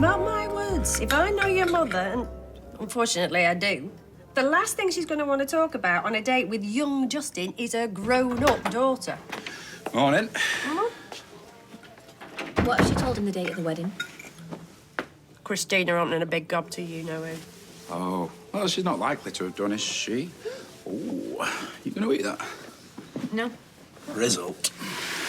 Mark my words, if I know your mother, and unfortunately I do, the last thing she's going to want to talk about on a date with young Justin is her grown-up daughter. Morning. What has she told him the date of the wedding? Christina wanting a big gob to you know who. Oh, well, she's not likely to have done, is she? Oh, you going to eat that? No. Result.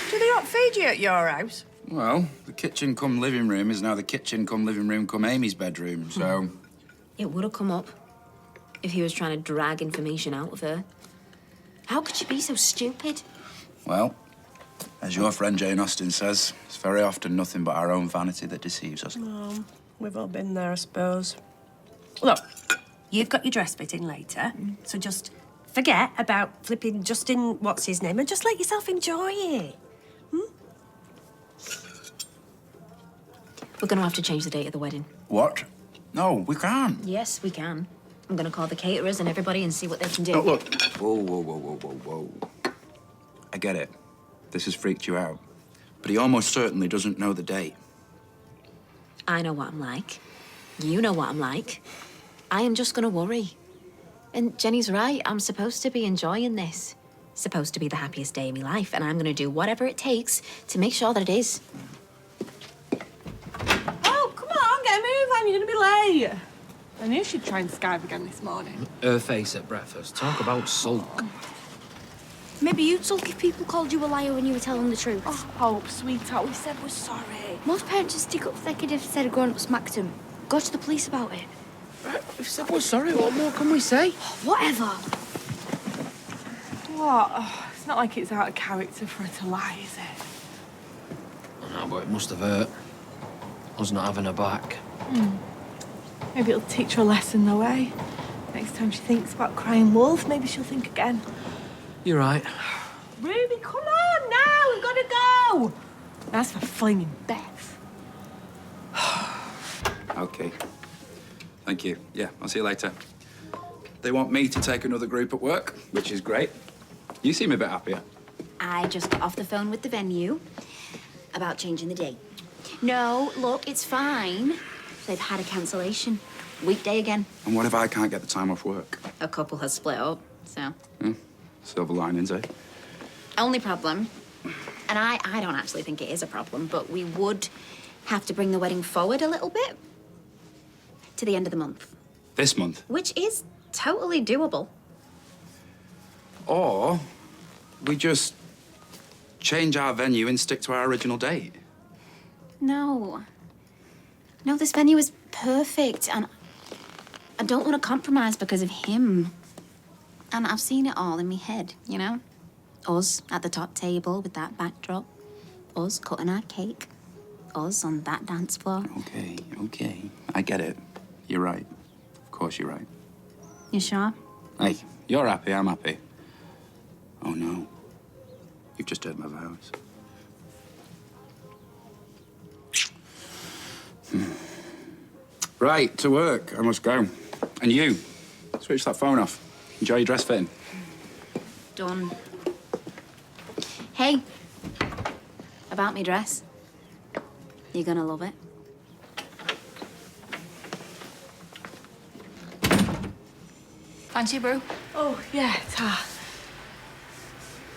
Do they not feed you at your house? Well, the kitchen come living room is now the kitchen come living room come Amy's bedroom, so... It would have come up if he was trying to drag information out of her. How could she be so stupid? Well, as your friend Jane Austen says, it's very often nothing but our own vanity that deceives us. We've all been there, I suppose. Look, you've got your dress fitting later, so just forget about flipping Justin, what's his name, and just let yourself enjoy it. We're going to have to change the date of the wedding. What? No, we can't. Yes, we can. I'm going to call the caterers and everybody and see what they can do. Oh, look. Whoa, whoa, whoa, whoa, whoa, whoa. I get it. This has freaked you out. But he almost certainly doesn't know the date. I know what I'm like. You know what I'm like. I am just going to worry. And Jenny's right. I'm supposed to be enjoying this. Supposed to be the happiest day of my life. And I'm going to do whatever it takes to make sure that it is. Oh, come on, get a move on. You're going to be late. I knew she'd try and Skype again this morning. Her face at breakfast. Talk about sulk. Maybe you'd sulk if people called you a liar when you were telling the truth. Oh, Hope, sweetheart, we said we're sorry. Most parents just stick up for their kid if said a grown-up smacked them. Go to the police about it. Right, we've said we're sorry. What more can we say? Whatever. What? Oh, it's not like it's out of character for her to lie, is it? No, but it must have hurt. Us not having her back. Maybe it'll teach her a lesson, though, eh? Next time she thinks about crying wolf, maybe she'll think again. You're right. Ruby, come on now, we've got to go. That's for flinging Beth. Okay. Thank you. Yeah, I'll see you later. They want me to take another group at work, which is great. You seem a bit happier. I just got off the phone with the venue about changing the date. No, look, it's fine. They've had a cancellation. Weekday again. And what if I can't get the time off work? A couple has split up, so... Silver linings, eh? Only problem, and I don't actually think it is a problem, but we would have to bring the wedding forward a little bit to the end of the month. This month? Which is totally doable. Or we just change our venue and stick to our original date. No. No, this venue is perfect, and I don't want to compromise because of him. And I've seen it all in my head, you know? Us at the top table with that backdrop. Us cutting our cake. Us on that dance floor. Okay. I get it. You're right. Of course you're right. You sure? Hey, you're happy, I'm happy. Oh, no. You've just heard my vows. Right, to work. I must go. And you, switch that phone off. Enjoy your dress fitting. Done. Hey, about me dress. You're gonna love it. Fancy a brew? Oh, yeah, Ta.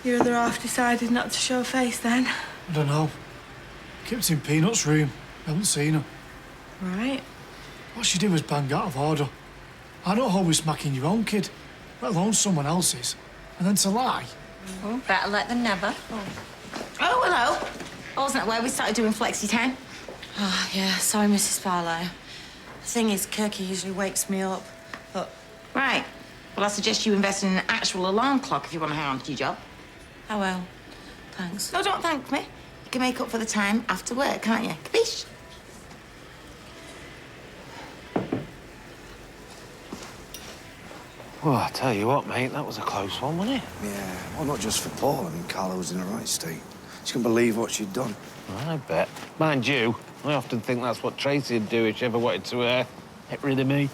Your other half decided not to show face then? I don't know. Kept in Peanut's room. Haven't seen her. Right. What she did was bang out of order. I don't hold with smacking your own kid, let alone someone else's. And then to lie. Oh, better late than never. Oh, hello. Wasn't it where we started doing flexi time? Oh, yeah, sorry, Mrs. Farlow. The thing is, Kirky usually wakes me up, but... Right. Well, I suggest you invest in an actual alarm clock if you want to hang on to your job. Oh, well, thanks. No, don't thank me. You can make up for the time after work, can't you? Capiche? Well, I tell you what, mate, that was a close one, wasn't it? Yeah, well, not just for Paul. I mean, Carla was in the right state. She couldn't believe what she'd done. I bet. Mind you, I often think that's what Tracy'd do if she ever wanted to, get rid of me.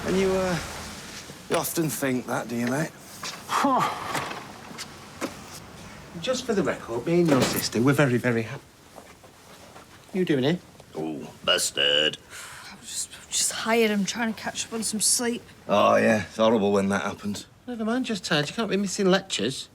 And you often think that, do you, mate? Just for the record, me and your sister, we're very, very happy. You doing it? Oh, bastard. Just hired. I'm trying to catch up on some sleep. Oh, yeah. It's horrible when that happens. Never mind, just tired. You can't be missing lectures.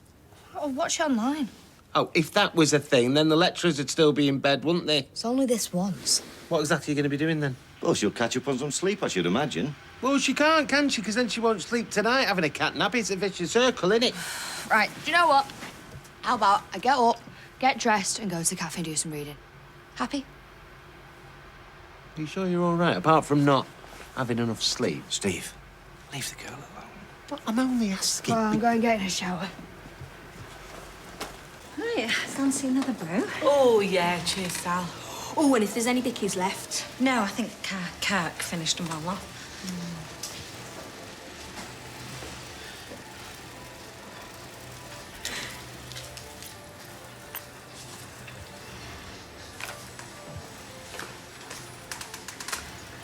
I'll watch it online. Oh, if that was a thing, then the lecturers would still be in bed, wouldn't they? It's only this once. What exactly are you going to be doing then? Well, she'll catch up on some sleep, I should imagine. Well, she can't, can she? Because then she won't sleep tonight having a cat nap. It's a vicious circle, isn't it? Right, do you know what? How about I get up, get dressed, and go to the cafe and do some reading? Happy? Are you sure you're all right, apart from not having enough sleep? Steve, leave the girl alone. Well, I'm only asking. Well, I'm going to get in a shower. Hiya, fancy another brew? Oh, yeah, cheers, Sal. Oh, and if there's any bickies left. No, I think Kirk finished them all off.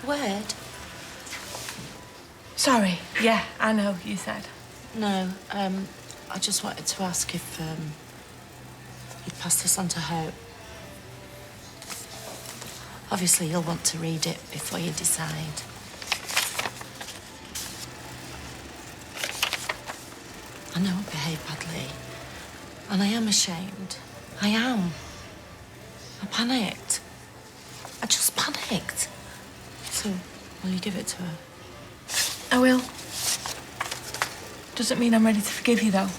Word? Sorry. Yeah, I know, you said. No, I just wanted to ask if you'd pass this on to Hope. Obviously, you'll want to read it before you decide. I know I behaved badly, and I am ashamed. I am. I panicked. I just panicked. So, will you give it to her? I will. Doesn't mean I'm ready to forgive you, though.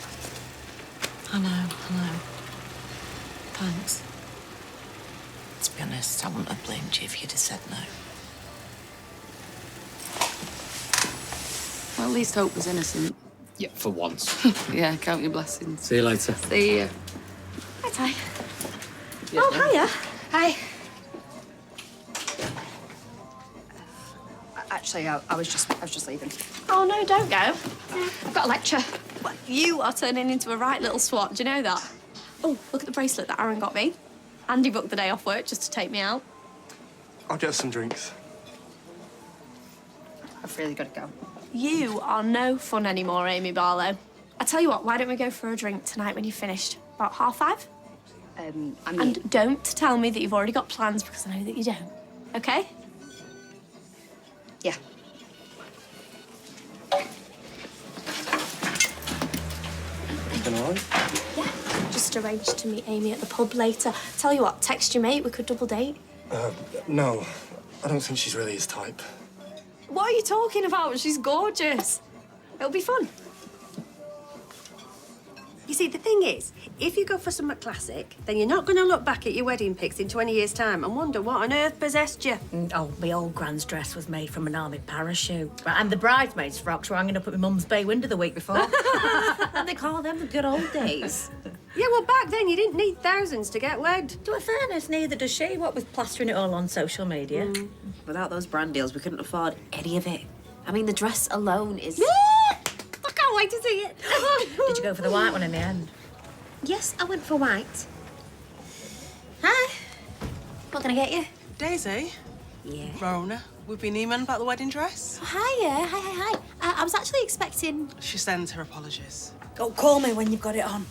I know. Thanks. To be honest, I wouldn't have blamed you if you'd have said no. Well, at least Hope was innocent. Yeah, for once. Yeah, count your blessings. See you later. See ya. Hi, Ty. Yeah, Oh, hiya. Hi. Actually, I was just leaving. Oh, no, don't go. I've got a lecture. Well, you are turning into a right little swat. Do you know that? Oh, look at the bracelet that Aaron got me. Andy booked the day off work just to take me out. I'll get some drinks. I've really got to go. You are no fun anymore, Amy Barlow. I tell you what, why don't we go for a drink tonight when you've finished? About 5:30? I mean... And don't tell me that you've already got plans, because I know that you don't. OK? Yeah. Been all right? Yeah. Just arranged to meet Amy at the pub later. Tell you what, text your mate, we could double date. No. I don't think she's really his type. What are you talking about? She's gorgeous. It'll be fun. You see, the thing is, if you go for something classic, then you're not going to look back at your wedding pics in 20 years' time and wonder what on earth possessed you. Oh, my old grand's dress was made from an army parachute. Right, and the bridesmaids' frocks were hanging up at my mum's bay window the week before. And they call them the good old days. Yeah, well, back then you didn't need thousands to get wed. To a fairness, neither does she, what with plastering it all on social media. Without those brand deals, we couldn't afford any of it. I mean, the dress alone is... I can't wait to see it. Did you go for the white one in the end? Yes, I went for white. Hi. What can I get you? Daisy? Yeah. Rona, we've been emailing about the wedding dress. Oh, hiya. Hi. I was actually expecting... She sends her apologies. Oh, call me when you've got it on.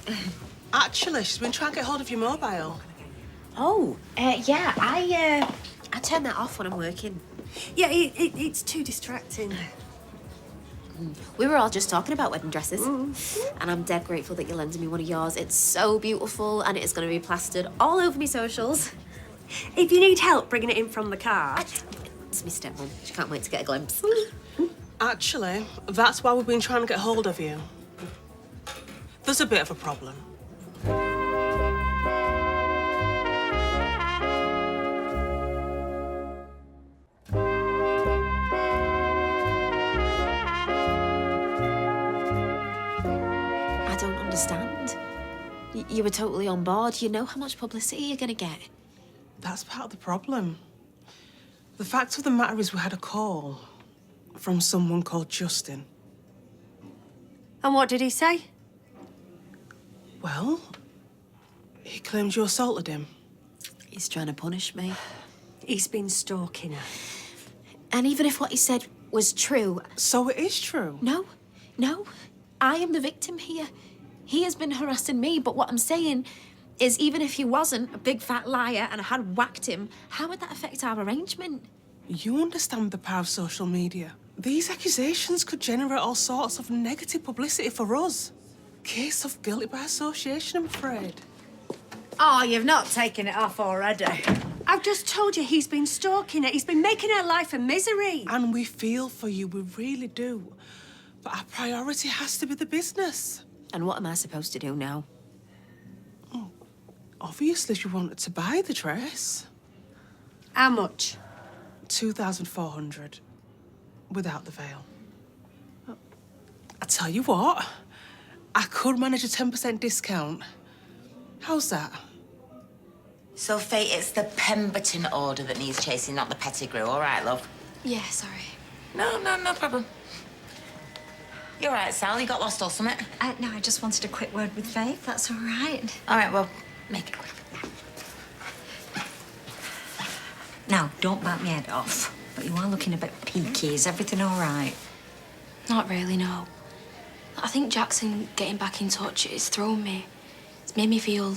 Actually, she's been trying to get hold of your mobile. Oh, yeah, I turn that off when I'm working. Yeah, it's too distracting. We were all just talking about wedding dresses. And I'm dead grateful that you're lending me one of yours. It's so beautiful and it's going to be plastered all over me socials. If you need help bringing it in from the car... It's my stepmom. She can't wait to get a glimpse. Actually, that's why we've been trying to get hold of you. There's a bit of a problem. I don't understand. You were totally on board. You know how much publicity you're going to get. That's part of the problem. The fact of the matter is we had a call from someone called Justin. And what did he say? Well, he claimed you assaulted him. He's trying to punish me. He's been stalking her. And even if what he said was true... So it is true? No. I am the victim here. He has been harassing me, but what I'm saying is even if he wasn't a big fat liar and I had whacked him, how would that affect our arrangement? You understand the power of social media. These accusations could generate all sorts of negative publicity for us. Case of guilty by association, I'm afraid. Oh, you've not taken it off already. I've just told you he's been stalking her. He's been making her life a misery. And we feel for you, we really do. But our priority has to be the business. And what am I supposed to do now? Oh, obviously you wanted to buy the dress. How much? 2,400 without the veil. I tell you what, I could manage a 10% discount. How's that? So, Faye, it's the Pemberton order that needs chasing, not the Pettigrew. All right, love? Yeah, sorry. No problem. You're right, Sal. You got lost or something? No, I just wanted a quick word with Faye, if that's all right. All right, well, make it quick. Now, don't bite my head off, but you are looking a bit peaky. Is everything all right? Not really, no. I think Jackson getting back in touch is thrown me. It's made me feel,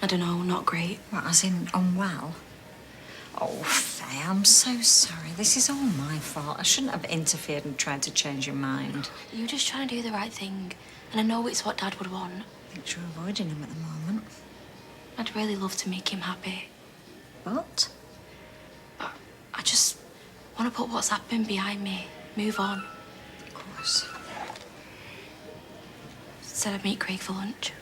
I don't know, not great. What, as in unwell? Oh, Faye, I'm so sorry. This is all my fault. I shouldn't have interfered and tried to change your mind. You're just trying to do the right thing, and I know it's what Dad would want. I think you're avoiding him at the moment. I'd really love to make him happy. But? But I just want to put what's happened behind me, move on. Of course. Said I'd meet Craig for lunch.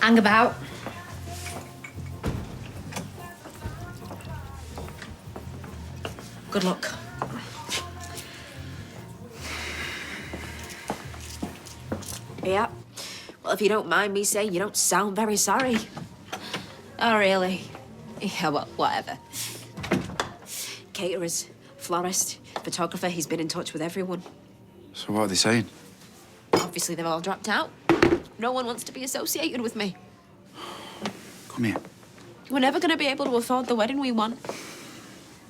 Hang about. Good luck. Yeah. Well, if you don't mind me saying, you don't sound very sorry. Oh, really? Yeah, well, whatever. Caterers, florist, photographer, he's been in touch with everyone. So what are they saying? Obviously, they've all dropped out. No one wants to be associated with me. Come here. We're never going to be able to afford the wedding we want.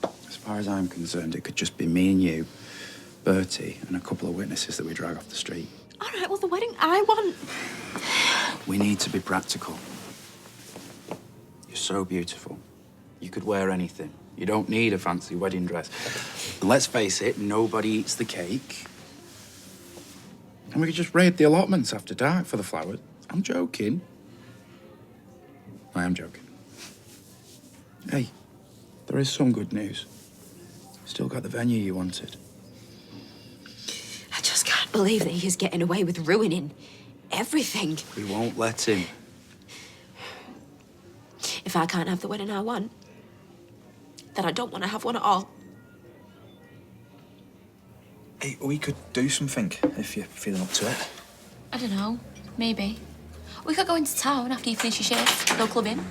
As far as I'm concerned, it could just be me and you, Bertie, and a couple of witnesses that we drag off the street. All right, well, the wedding I want. We need to be practical. You're so beautiful. You could wear anything. You don't need a fancy wedding dress. And let's face it, nobody eats the cake. And we could just raid the allotments after dark for the flowers. I'm joking. I am joking. Hey, there is some good news. Still got the venue you wanted. I just can't believe that he is getting away with ruining everything. We won't let him. If I can't have the wedding I want, then I don't want to have one at all. Hey, we could do something if you're feeling up to it. I don't know. Maybe. We could go into town after you finish your shift. Go clubbing.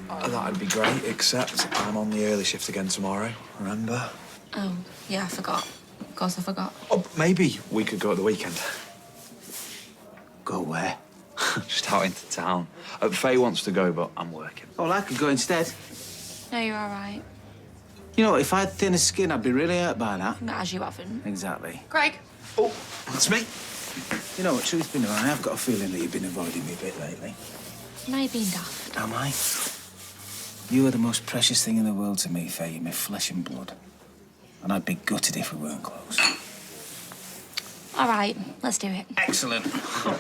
That'd be great, except I'm on the early shift again tomorrow, remember? Oh, yeah, I forgot. Of course I forgot. Oh, maybe we could go at the weekend. Go where? Just out into town. Faye wants to go, but I'm working. Oh, well, I could go instead. No, you're all right. You know, if I had thinner skin, I'd be really hurt by that. Not as you haven't. Exactly. Craig. Oh, that's me. You know what, truth be known, I have got a feeling that you've been avoiding me a bit lately. Now you're being daft. Am I? You are the most precious thing in the world to me, Faye. You're my flesh and blood. And I'd be gutted if we weren't close. All right, let's do it. Excellent.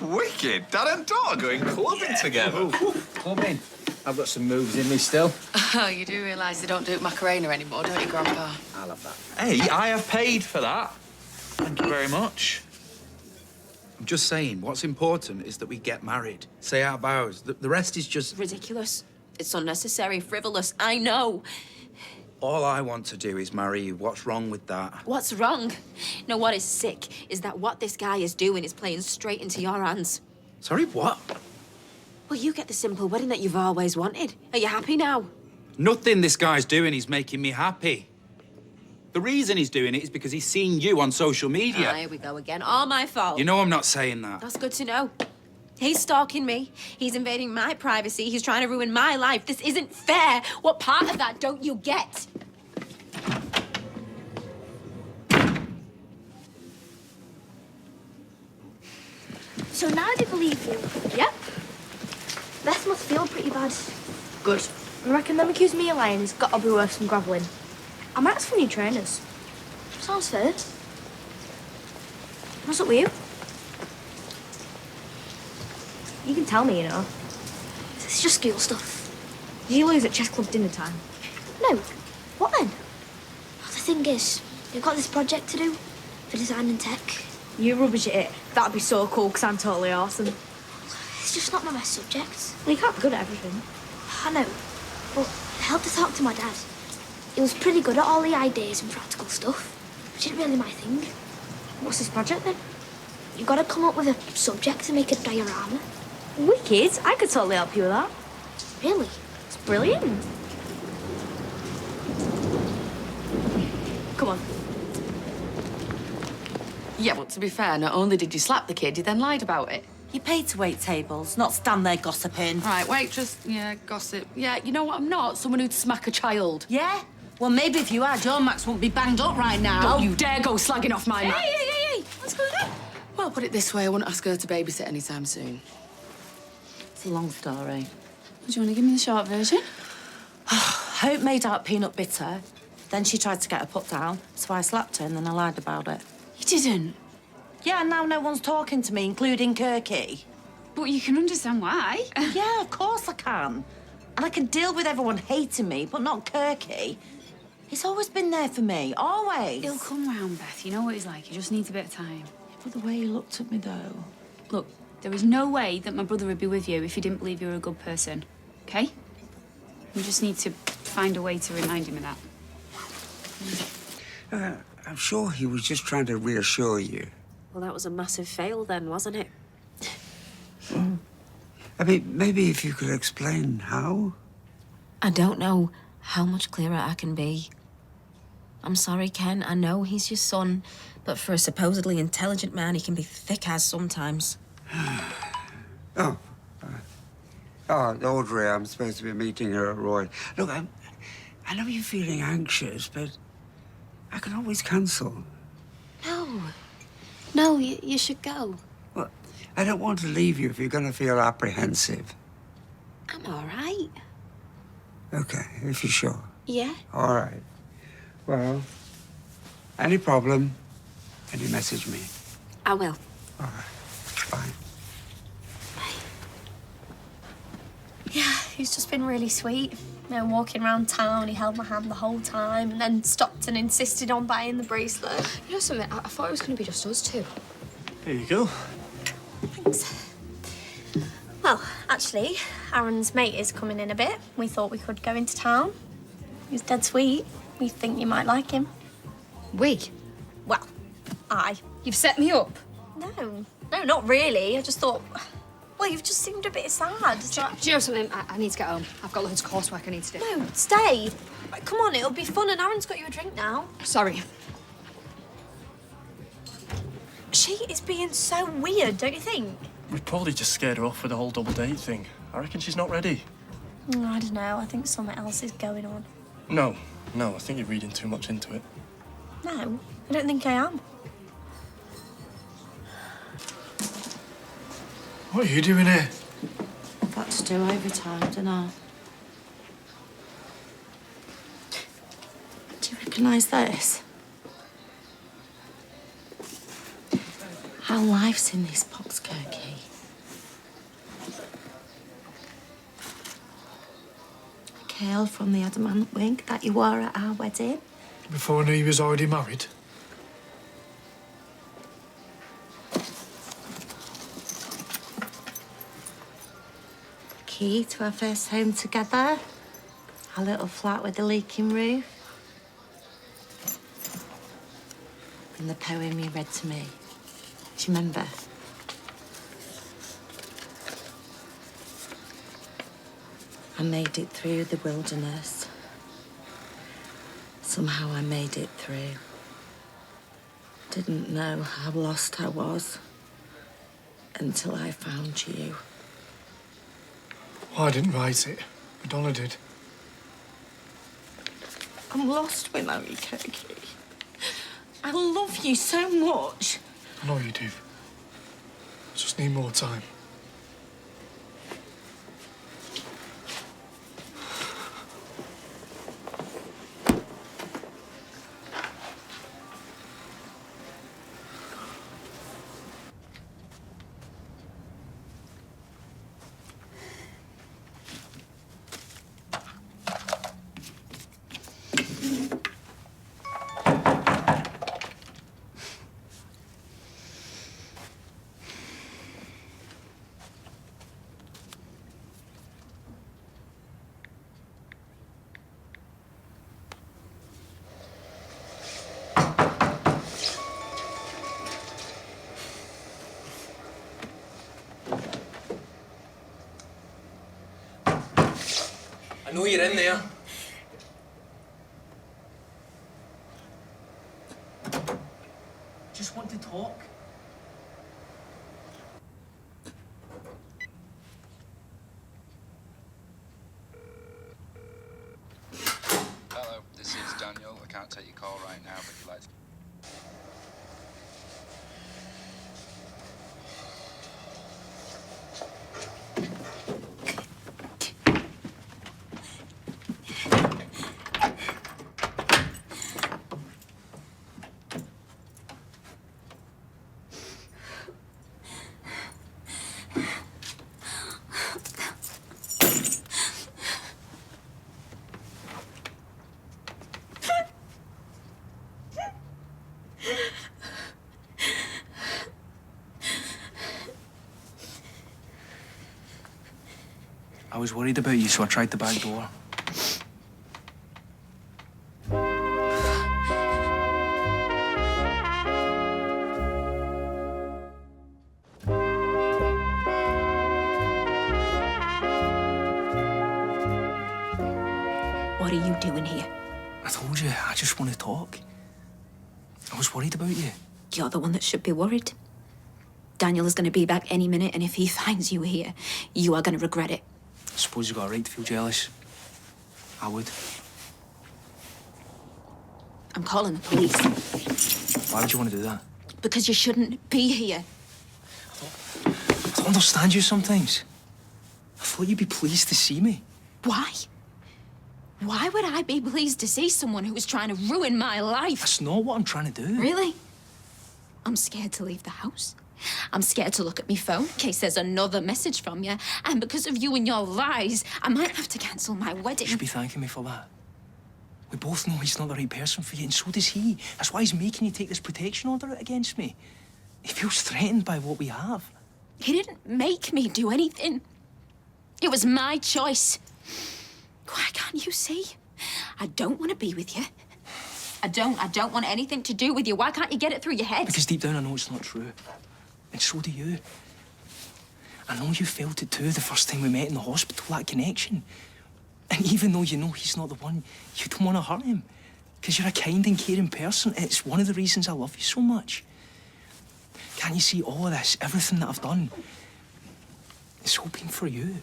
Wicked. Dad and daughter going clubbing together. Clubbing. I've got some moves in me still. Oh, you do realise they don't do Macarena anymore, don't you, Grandpa? I'll have that. Hey, I have paid for that. Thank you very much. I'm just saying, what's important is that we get married. Say our vows. The rest is just... Ridiculous. It's unnecessary, frivolous, I know. All I want to do is marry you. What's wrong with that? What's wrong? No, what is sick is that what this guy is doing is playing straight into your hands. Sorry, what? Well, you get the simple wedding that you've always wanted. Are you happy now? Nothing this guy's doing is making me happy. The reason he's doing it is because he's seen you on social media. Ah, here we go again. All my fault. You know I'm not saying that. That's good to know. He's stalking me. He's invading my privacy. He's trying to ruin my life. This isn't fair. What part of that don't you get? So now they believe you? Yep. Beth must feel pretty bad. Good. I reckon them accusing me of lying has got to be worse than grovelling. I might ask for new trainers. Sounds fair. What's up with you? You can tell me, you know. It's just school stuff. Did you lose at chess club dinner time? No. What then? Well, the thing is, we've got this project to do for design and tech. You rubbish at it. That'd be so cool, because I'm totally awesome. It's just not my best subject. Well, you can't be good at everything. I know, but it helped to talk to my dad. He was pretty good at all the ideas and practical stuff, which isn't really my thing. What's this project then? You've got to come up with a subject to make a diorama. Wicked. I could totally help you with that. Really? It's brilliant. Come on. Yeah, well, to be fair, not only did you slap the kid, you then lied about it. You paid to wait tables, not stand there gossiping. Right, waitress, yeah, gossip. Yeah, you know what, I'm not someone who'd smack a child. Yeah? Well, maybe if you had, your Max wouldn't be banged up right now. Don't you dare go slagging off my Max. Hey! What's going on? Well, put it this way, I wouldn't ask her to babysit anytime soon. It's a long story. Do you want to give me the short version? Hope made out peanut bitter. Then she tried to get her put down, so I slapped her and then I lied about it. You didn't? Yeah, now no one's talking to me, including Kirky. But you can understand why. Yeah, of course I can. And I can deal with everyone hating me, but not Kirky. He's always been there for me, always. He'll come round, Beth. You know what he's like. He just needs a bit of time. But the way he looked at me, though... Look, there is no way that my brother would be with you if he didn't believe you were a good person, OK? We just need to find a way to remind him of that. I'm sure he was just trying to reassure you. Well, that was a massive fail then, wasn't it? I mean, maybe if you could explain how? I don't know how much clearer I can be. I'm sorry, Ken. I know he's your son, but for a supposedly intelligent man, he can be thick as sometimes. Oh, Audrey, I'm supposed to be meeting her at Roy. Look, I know you're feeling anxious, but I can always cancel. No, you should go. Well, I don't want to leave you if you're going to feel apprehensive. I'm all right. Okay, if you're sure. Yeah? All right. Well, any problem, can you message me? I will. All right. Bye. Yeah, he's just been really sweet. You know, walking around town, he held my hand the whole time and then stopped and insisted on buying the bracelet. You know something? I thought it was going to be just us two. Here you go. Thanks. Well, actually, Aaron's mate is coming in a bit. We thought we could go into town. He's dead sweet. We think you might like him. We? Well, I. You've set me up? No, not really. I just thought... Well, you've just seemed a bit sad. So Do you know something? I need to get home. I've got loads of coursework I need to do. No, stay. Right, come on, it'll be fun, and Aaron's got you a drink now. Sorry. She is being so weird, don't you think? We probably just scared her off with the whole double date thing. I reckon she's not ready. I don't know. I think something else is going on. No, I think you're reading too much into it. No, I don't think I am. What are you doing here? I've got to do overtime, don't I? Do you recognise this? Our life's in this box, Kirky. A Kale from the adamant wing that you wore at our wedding. Before I knew you was already married? Key to our first home together. Our little flat with the leaking roof. And the poem you read to me. Do you remember? I made it through the wilderness. Somehow I made it through. Didn't know how lost I was until I found you. Well, I didn't write it, but Donna did. I'm lost without you, Kirky. I love you so much. I know you do. Just need more time. I know you're in there. Just want to talk. Hello, this is Daniel. I can't take your call right now, but if you'd like to... I was worried about you, so I tried the back door. What are you doing here? I told you, I just want to talk. I was worried about you. You're the one that should be worried. Daniel is going to be back any minute, and if he finds you here, you are going to regret it. I suppose you got a right to feel jealous. I would. I'm calling the police. Why would you want to do that? Because you shouldn't be here. I don't understand you sometimes. I thought you'd be pleased to see me. Why? Why would I be pleased to see someone who was trying to ruin my life? That's not what I'm trying to do. Really? I'm scared to leave the house. I'm scared to look at my phone in case there's another message from you. And because of you and your lies, I might have to cancel my wedding. You should be thanking me for that. We both know he's not the right person for you, and so does he. That's why he's making you take this protection order out against me. He feels threatened by what we have. He didn't make me do anything. It was my choice. Why can't you see? I don't want to be with you. I don't want anything to do with you. Why can't you get it through your head? Because deep down I know it's not true. And so do you. I know you felt it too the first time we met in the hospital, that connection. And even though you know he's not the one, you don't want to hurt him. Because you're a kind and caring person. It's one of the reasons I love you so much. Can't you see all of this, everything that I've done? It's all been for you.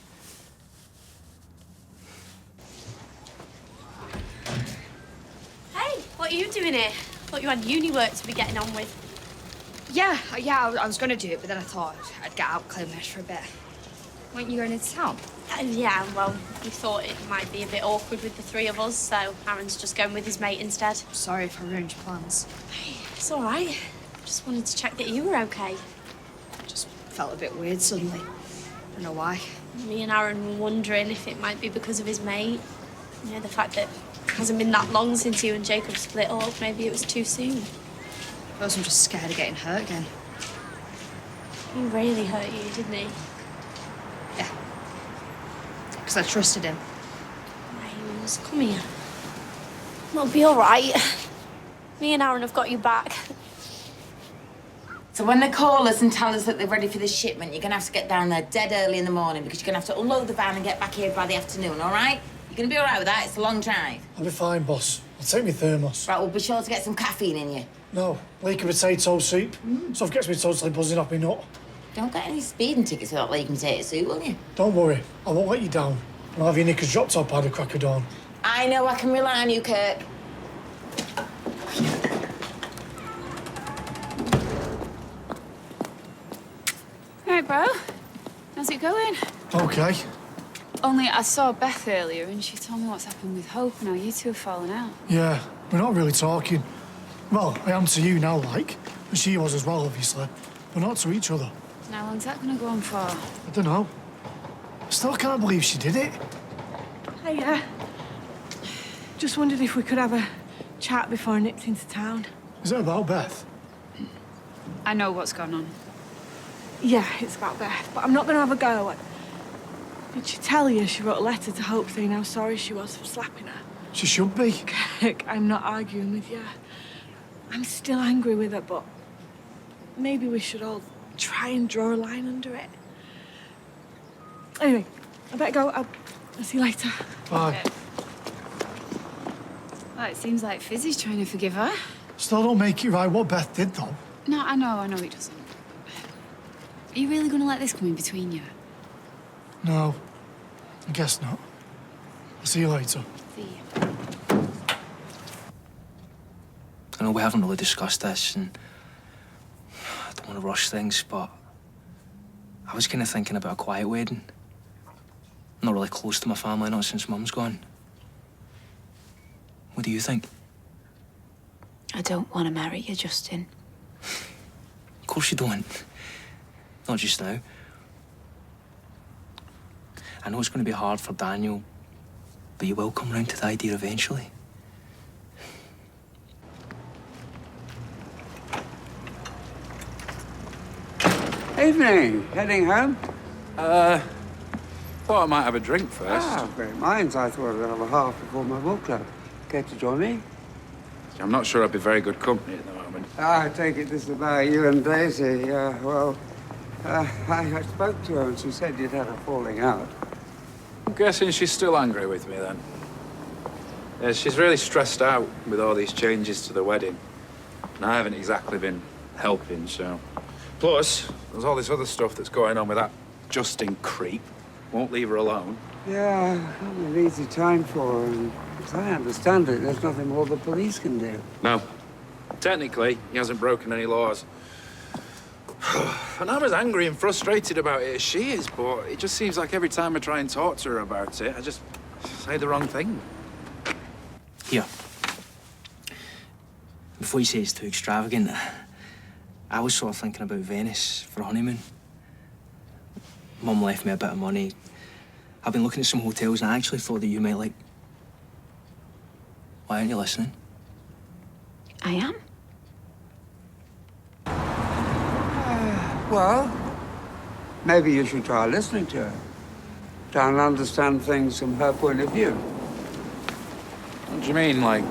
Hey, what are you doing here? Thought you had uni work to be getting on with. Yeah, I was gonna do it, but then I thought I'd get out, clear mesh for a bit. Weren't you going into town? Yeah, well, we thought it might be a bit awkward with the three of us, so Aaron's just going with his mate instead. Sorry if I ruined your plans. It's all right. Just wanted to check that you were okay. Just felt a bit weird suddenly. Don't know why. Me and Aaron were wondering if it might be because of his mate. You know, the fact that it hasn't been that long since you and Jacob split up. Maybe it was too soon. I was just scared of getting hurt again. He really hurt you, didn't he? Yeah. Because I trusted him. Rains, come here. It'll be all right. Me and Aaron have got you back. So when they call us and tell us that they're ready for the shipment, you're going to have to get down there dead early in the morning because you're going to have to unload the van and get back here by the afternoon, all right? You're going to be all right with that? It's a long drive. I'll be fine, boss. I'll take me thermos. Right, well, be sure to get some caffeine in you. No, leek and potato soup. Stuff gets me totally buzzing off me nut. Don't get any speeding tickets without leek and potato soup, will you? Don't worry, I won't let you down. I'll have your knickers dropped off by the crack of dawn. I know I can rely on you, Kirk. bro. How's it going? Okay. Only I saw Beth earlier and she told me what's happened with Hope now. You two have fallen out. Yeah, we're not really talking. Well, I am to you now, like. And she was as well, obviously. But not to each other. How long's that gonna go on for? I don't know. I still can't believe she did it. Hey, just wondered if we could have a chat before I nipped into town. Is it about Beth? I know what's going on. Yeah, it's about Beth, but I'm not going to have a go. Did she tell you she wrote a letter to Hope saying how sorry she was for slapping her? She should be. Kirk, I'm not arguing with you. I'm still angry with her, but maybe we should all try and draw a line under it. Anyway, I better go. I'll see you later. Bye. Well, it seems like Fizzy's trying to forgive her. Still don't make it right what Beth did, though. No, I know it doesn't. Are you really going to let this come in between you? No, I guess not. I'll see you later. See you. I know we haven't really discussed this, and I don't want to rush things, but I was kind of thinking about a quiet wedding. I'm not really close to my family, not since Mum's gone. What do you think? I don't want to marry you, Justin. Of course you don't. Not just now. I know it's going to be hard for Daniel, but you will come round to the idea eventually. Evening. Heading home? Thought I might have a drink first. Ah, great minds. I thought I'd have a half before my book club. Care to join me? I'm not sure I'd be very good company at the moment. I take it this is about you and Daisy. I spoke to her and she said you'd had a falling out. I'm guessing she's still angry with me then. Yeah, she's really stressed out with all these changes to the wedding. And I haven't exactly been helping, so... Plus, there's all this other stuff that's going on with that Justin creep. Won't leave her alone. Yeah, not an easy time for her. And as I understand it, there's nothing more the police can do. No. Technically, he hasn't broken any laws. And I'm as angry and frustrated about it as she is, but it just seems like every time I try and talk to her about it, I just say the wrong thing. Here. Before you say it's too extravagant, I was sort of thinking about Venice for a honeymoon. Mum left me a bit of money. I've been looking at some hotels and I actually thought that you might like... Why aren't you listening? I am. Well, maybe you should try listening to her. Try and understand things from her point of view. What do you mean, like,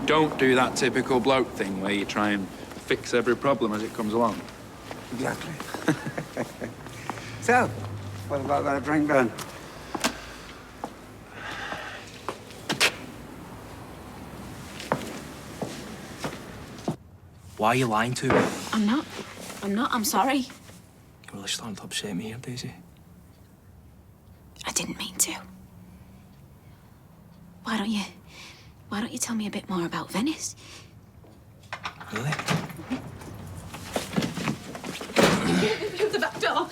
don't do that typical bloke thing where you try and fix every problem as it comes along? Exactly. So, what about that drink then? Why are you lying to me? I'm not. I'm sorry. You're really starting to upset me here, Daisy. I didn't mean to. Why don't you tell me a bit more about Venice? Really? Through the back door.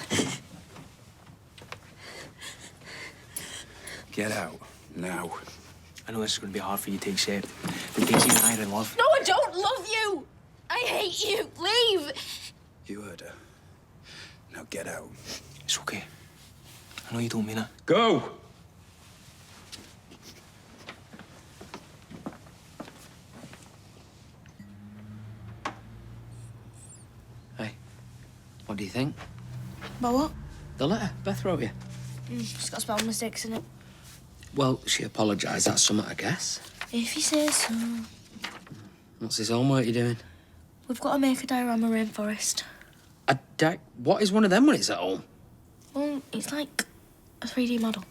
Get out, now. I know this is going to be hard for you to accept, but Daisy and I are in love. No, I don't love you. I hate you. Leave. You heard her. Now get out. It's okay. I know you don't mean it. Go! Hey, what do you think? About what? The letter Beth wrote you. It's got spelling mistakes in it. Well, she apologised. That's something, I guess. If he says so. What's his homework you doing? We've got to make a diorama rainforest. What is one of them when it's at home? Well, it's like a 3D model.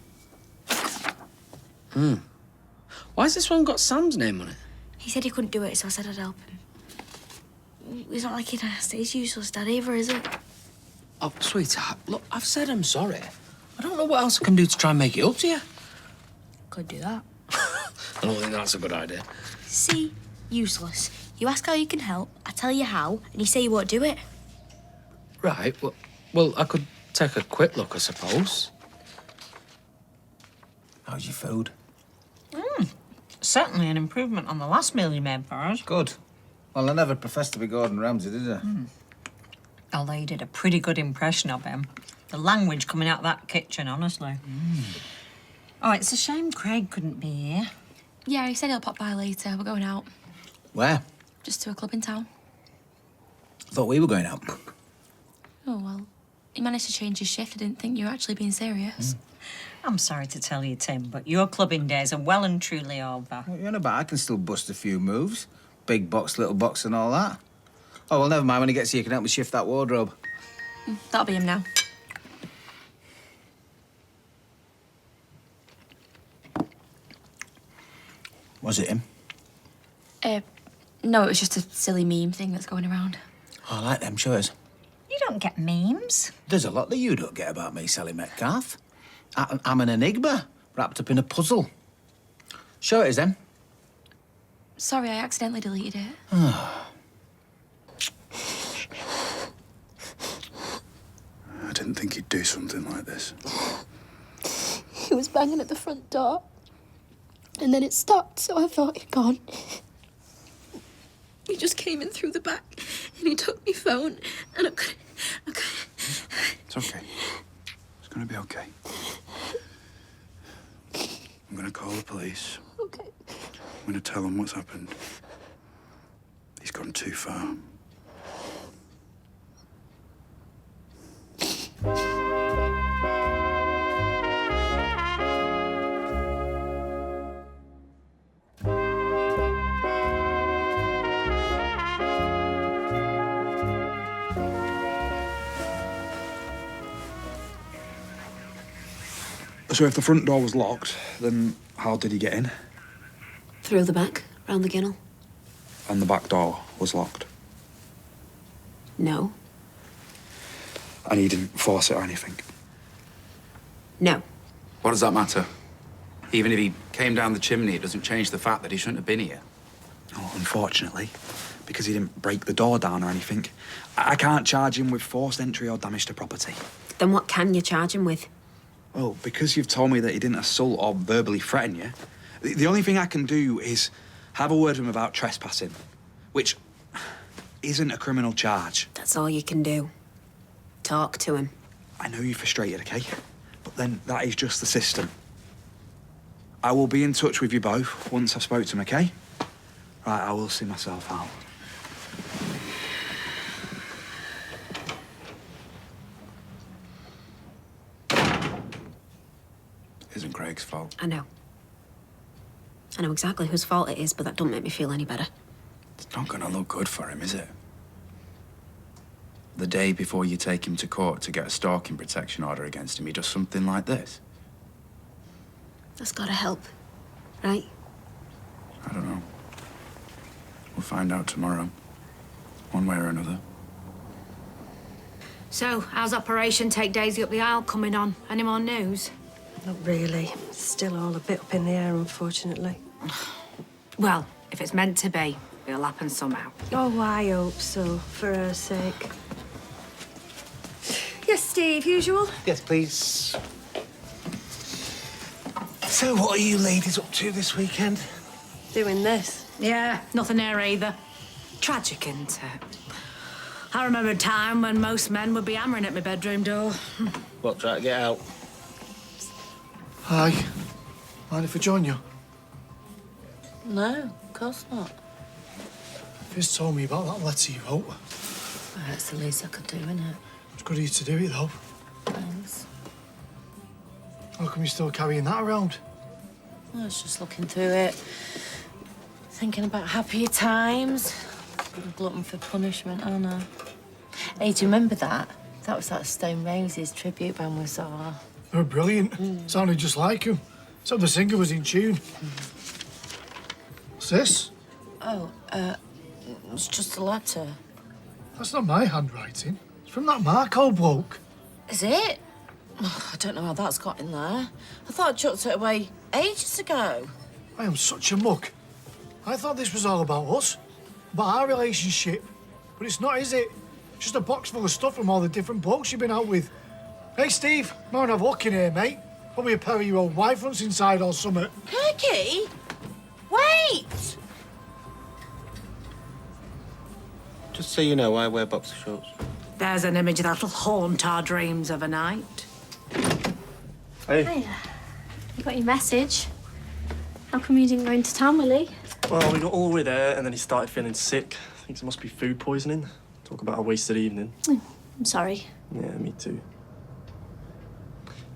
Why has this one got Sam's name on it? He said he couldn't do it, so I said I'd help him. It's not like he'd asked. He's useless, Dad, either, is it? Oh, sweetheart, look, I've said I'm sorry. I don't know what else I can do to try and make it up to you. Could do that. I don't think that's a good idea. See? Useless. You ask how you can help, I tell you how, and you say you won't do it. Right, well, I could Take a quick look, I suppose. How's your food? Certainly an improvement on the last meal you made for us. Good. Well, I never professed to be Gordon Ramsay, did I? Although you did a pretty good impression of him. The language coming out of that kitchen, honestly. Oh, it's a shame Craig couldn't be here. Yeah, he said he'll pop by later. We're going out. Where? Just to a club in town. I thought we were going out. Oh, well, he managed to change his shift. I didn't think you were actually being serious. I'm sorry to tell you, Tim, but your clubbing days are well and truly over. What are you on about? I can still bust a few moves. Big box, little box and all that. Oh, well, never mind. When he gets here, you can help me shift that wardrobe. That'll be him now. Was it him? No, it was just a silly meme thing that's going around. Oh, I like them, shows. You don't get memes. There's a lot that you don't get about me, Sally Metcalf. I'm an enigma, wrapped up in a puzzle. Show it us, then. Sorry, I accidentally deleted it. I didn't think he'd do something like this. He was banging at the front door. And then it stopped, so I thought he'd gone. He just came in through the back and he took my phone and I couldn't. It's okay. It's gonna be okay. I'm gonna call the police. Okay. I'm gonna tell them what's happened. He's gone too far. So if the front door was locked, then how did he get in? Through the back, round the kennel. And the back door was locked. No. And he didn't force it or anything. No. What does that matter? Even if he came down the chimney, it doesn't change the fact that he shouldn't have been here. Oh, unfortunately, because he didn't break the door down or anything, I can't charge him with forced entry or damage to property. Then what can you charge him with? Well, because you've told me that he didn't assault or verbally threaten you, the only thing I can do is have a word with him about trespassing, which isn't a criminal charge. That's all you can do. Talk to him. I know you're frustrated, okay? But then that is just the system. I will be in touch with you both once I've spoke to him, okay? Right, I will see myself out. Isn't Craig's fault. I know. I know exactly whose fault it is, but that don't make me feel any better. It's not gonna look good for him, is it? The day before you take him to court to get a stalking protection order against him, he does something like this. That's gotta help, right? I don't know. We'll find out tomorrow. One way or another. So, how's Operation Take Daisy Up the Aisle coming on? Any more news? Not really. It's still all a bit up in the air, unfortunately. Well, if it's meant to be, it'll happen somehow. Oh, I hope so, for her sake. Yes, Steve, usual? Yes, please. So, what are you ladies up to this weekend? Doing this. Yeah, nothing there either. Tragic, isn't it? I remember a time when most men would be hammering at my bedroom door. What, try to get out? Hi. Mind if I join you? No, of course not. Fizz told me about that letter you wrote. Well, that's the least I could do, innit? It's good of you to do it, though. Thanks. How come you're still carrying that around? I was just looking through it, thinking about happier times. I'm a glutton for punishment, aren't I? Hey, do you remember that? That was that Stone Roses tribute band we saw. They were brilliant. Sounded just like him. Except the singer was in tune. What's this? Oh, it's just a letter. That's not my handwriting. It's from that Marco bloke. Is it? Oh, I don't know how that's got in there. I thought I chucked it away ages ago. I am such a muck. I thought this was all about us. About our relationship. But it's not, is it? Just a box full of stuff from all the different blokes you've been out with. Hey, Steve. Might have a look in here, mate. Probably a pair of your old wife fronts inside or something. Kirky? Wait! Just so you know, I wear boxer shorts. There's an image that'll haunt our dreams of a night. Hey. Hiya. I got your message. How come you didn't go into town, Willie? Well, we got all the way there, and then he started feeling sick. Thinks it must be food poisoning. Talk about a wasted evening. I'm sorry. Yeah, me too.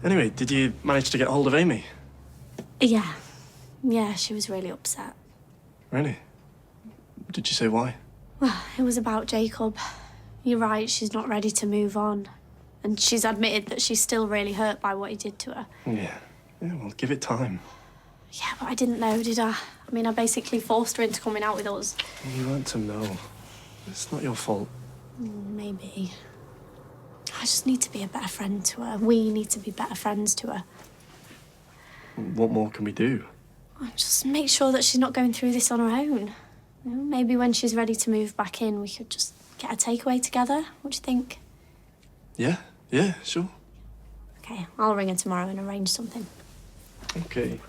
Anyway, did you manage to get hold of Amy? Yeah. Yeah, she was really upset. Really? Did you say why? Well, it was about Jacob. You're right, she's not ready to move on. And she's admitted that she's still really hurt by what he did to her. Yeah. Yeah, well, give it time. Yeah, but I didn't know, did I? I mean, I basically forced her into coming out with us. You weren't to know. It's not your fault. Maybe. I just need to be a better friend to her. We need to be better friends to her. What more can we do? Just make sure that she's not going through this on her own. You know, maybe when she's ready to move back in, we could just get a takeaway together. What do you think? Yeah, yeah, sure. Okay, I'll ring her tomorrow and arrange something. Okay.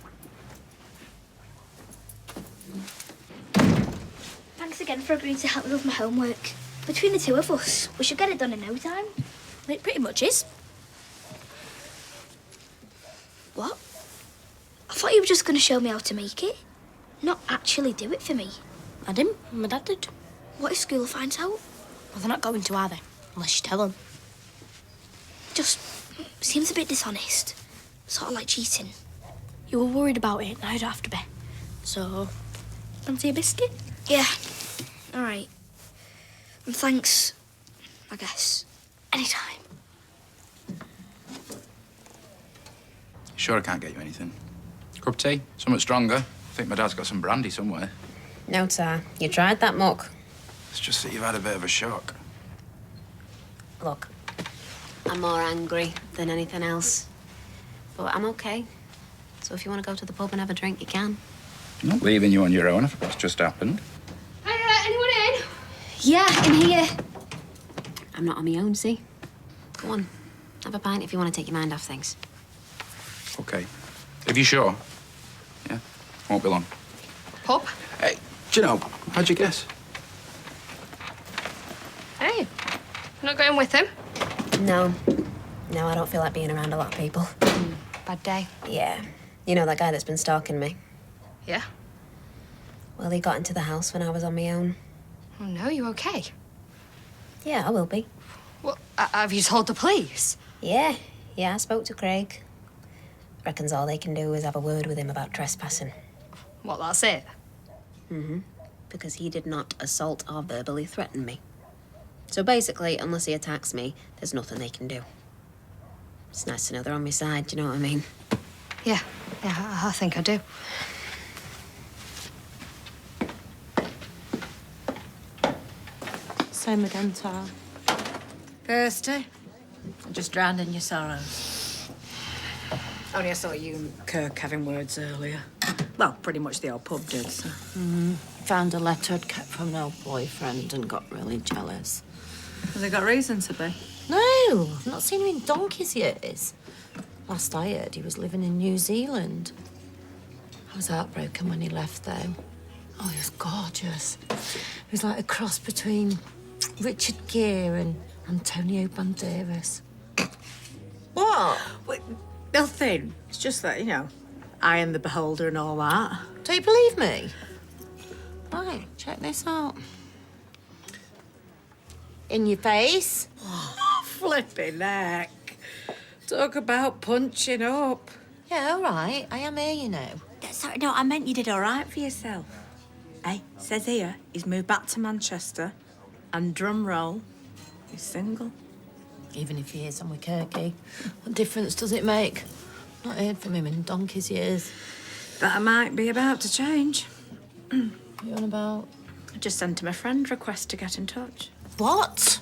Thanks again for agreeing to help me with my homework. Between the two of us, we should get it done in no time. It pretty much is. What? I thought you were just going to show me how to make it. Not actually do it for me. I didn't. My dad did. What if school finds out? Well, they're not going to, are they? Unless you tell them. Just seems a bit dishonest. Sort of like cheating. You were worried about it, now you don't have to be. So, fancy a biscuit? Yeah. All right. And thanks, I guess. Anytime. Sure I can't get you anything? Cup of tea? Something stronger? I think my dad's got some brandy somewhere. No, sir. You tried that muck. It's just that you've had a bit of a shock. Look, I'm more angry than anything else. But I'm okay. So if you want to go to the pub and have a drink, you can. I'm not leaving you on your own after what's just happened. Anyone in? Yeah, in here. I'm not on my own, see? Go on. Have a pint if you want to take your mind off things. Okay. If you're sure. Yeah? Won't be long. Pub? Hey, do you know, how'd you guess? Hey, you're not going with him? No. No, I don't feel like being around a lot of people. Bad day. Yeah. You know that guy that's been stalking me? Yeah? Well, he got into the house when I was on my own. Oh, no, you okay? Yeah, I will be. Well, have you told the police? Yeah. Yeah, I spoke to Craig. Reckons all they can do is have a word with him about trespassing. What, that's it? Mm-hmm. Because he did not assault or verbally threaten me. So basically, unless he attacks me, there's nothing they can do. It's nice to know they're on my side, do you know what I mean? Yeah, I think I do. Same again, Tara. Kirsty, I'm just drowned in your sorrows. Only I saw you and Kirk having words earlier. Well, pretty much the old pub did, so. Found a letter I'd kept from an old boyfriend and got really jealous. Has he got reason to be? No, I've not seen him in donkey's years. Last I heard, he was living in New Zealand. I was heartbroken when he left, though. Oh, he was gorgeous. He was like a cross between Richard Gere and Antonio Banderas. What? Wait, nothing. It's just that, you know, I am the beholder and all that. Do you believe me? Right, check this out. In your face. Flipping heck. Talk about punching up. Yeah, all right. I am here, you know. Sorry, no, I meant you did all right for yourself. Hey, says here, he's moved back to Manchester, and drum roll, he's single. Even if he is, I'm with Kirky. What difference does it make? Not heard from him in donkey's years. That might be about to change. What you on about? I just sent him a friend request to get in touch. What?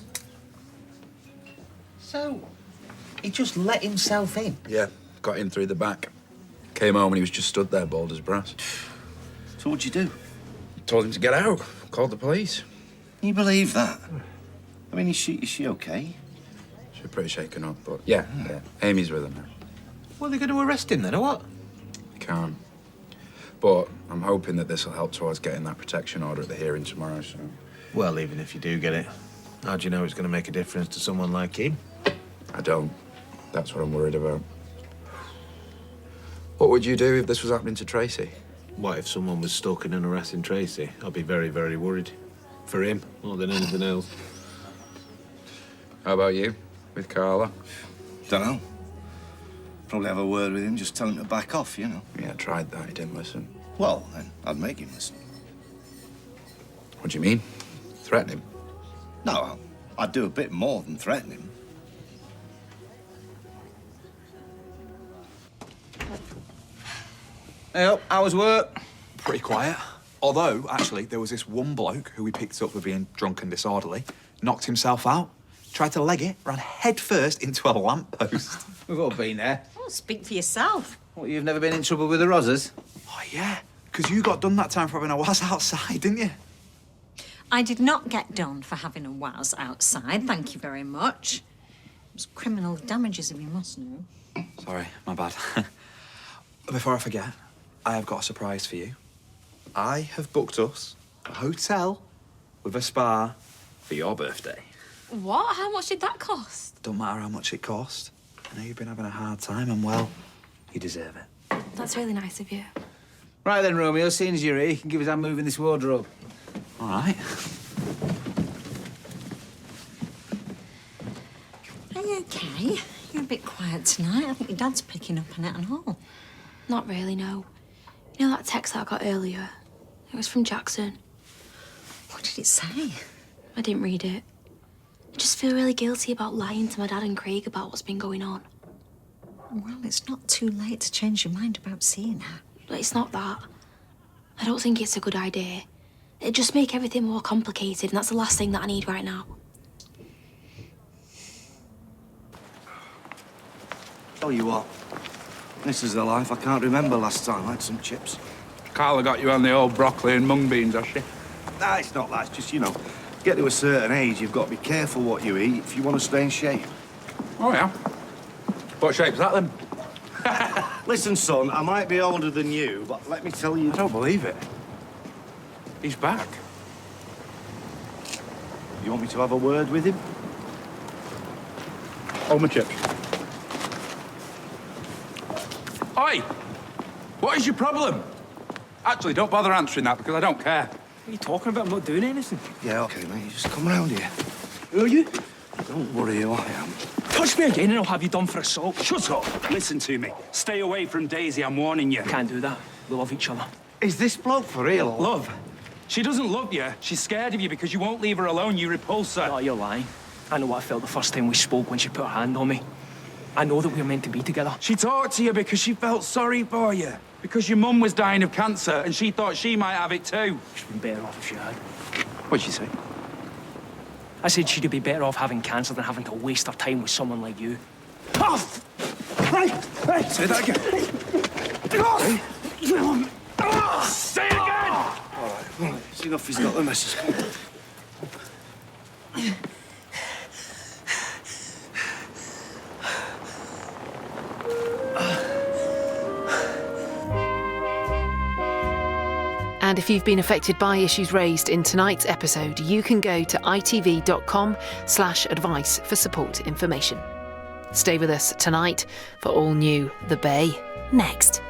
So, he just let himself in? Yeah, got in through the back. Came home and he was just stood there, bald as brass. So what'd you do? Told him to get out. Called the police. Can you believe that? I mean, is she okay? She'll pretty shaken up, but yeah, Amy's with him now. Well, they're going to arrest him then, or what? They can't. But I'm hoping that this will help towards getting that protection order at the hearing tomorrow, so... Well, even if you do get it, how do you know it's going to make a difference to someone like him? I don't. That's what I'm worried about. What would you do if this was happening to Tracy? What if someone was stalking and harassing Tracy? I'd be very, very worried. For him, more than anything else. How about you, with Carla? Dunno. Probably have a word with him, just tell him to back off, you know. Yeah, I tried that. He didn't listen. Well, then I'd make him listen. What do you mean? Threaten him? No, I'd do a bit more than threaten him. Hey up, how was work? Pretty quiet. Although, actually, there was this one bloke who we picked up for being drunk and disorderly, knocked himself out, tried to leg it, ran head first into a lamppost. We've all been there. Oh, speak for yourself. What, you've never been in trouble with the Rozzers? Oh, yeah, because you got done that time for having a was outside, didn't you? I did not get done for having a was outside, thank you very much. It was criminal damages, if you must know. Sorry, my bad. Before I forget, I have got a surprise for you. I have booked us a hotel with a spa for your birthday. What? How much did that cost? Don't matter how much it cost. I know you've been having a hard time, and well, you deserve it. That's really nice of you. Right then, Romeo, seeing as you're here, you can give us a hand moving this wardrobe. All right. Are you okay? You're a bit quiet tonight. I think your dad's picking up on it and all. Not really, no. You know that text that I got earlier? It was from Jackson. What did it say? I didn't read it. I just feel really guilty about lying to my dad and Craig about what's been going on. Well, it's not too late to change your mind about seeing her. But it's not that. I don't think it's a good idea. It'd just make everything more complicated, and that's the last thing that I need right now. Tell you what, this is the life. I can't remember last time I had some chips. Carla got you on the old broccoli and mung beans, has she? Nah, it's not that. It's just, you know, get to a certain age, you've got to be careful what you eat if you want to stay in shape. Oh, yeah? What shape's that, then? Listen, son, I might be older than you, but let me tell you... I don't believe it. He's back. You want me to have a word with him? Hold my chips. Oi! What is your problem? Actually, don't bother answering that, because I don't care. What are you talking about? I'm not doing anything. Yeah, OK, mate. You just come round here. Who are you? Don't worry who I am. Touch me again and I'll have you done for assault. Shut up! Listen to me. Stay away from Daisy, I'm warning you. Can't do that. We love each other. Is this bloke for real? Love? She doesn't love you. She's scared of you because you won't leave her alone. You repulse her. No, you're lying. I know what I felt the first time we spoke when she put her hand on me. I know that we were meant to be together. She talked to you because she felt sorry for you. Because your mum was dying of cancer and she thought she might have it too. She'd been better off if she had. What'd she say? I said she'd be better off having cancer than having to waste her time with someone like you. Hey! Say that again. Say it again! All right. It's enough. He's got the message. And if you've been affected by issues raised in tonight's episode, you can go to itv.com/advice for support information. Stay with us tonight for all new The Bay next.